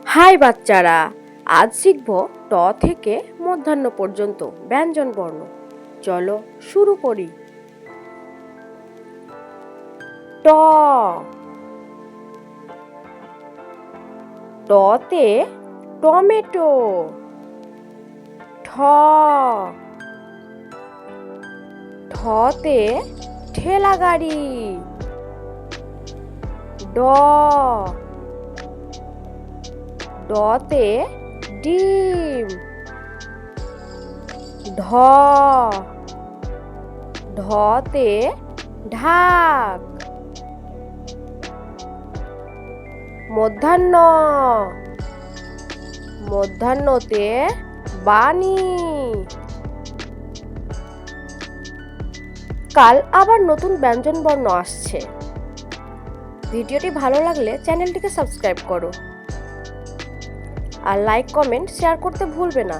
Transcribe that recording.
High বাচ্চারা, আজ শিখব ট থেকে মধ্যাহ্ন পর্যন্ত ব্যঞ্জন বর্ণ। চলো শুরু করি। ট, টতে টমেটো। ঠ, ঠতে ঠেলা গাড়ি। ড, ডতে ডিম। ঢ, ঢতে ঢাক। মধ্যাহ্ন, মধ্যাহ্নতে বাণী। কাল আবার নতুন ব্যঞ্জন বর্ণ আসছে। ভিডিওটি ভালো লাগলে চ্যানেলটিকে সাবস্ক্রাইব করো আর লাইক কমেন্ট শেয়ার করতে ভুলবে না।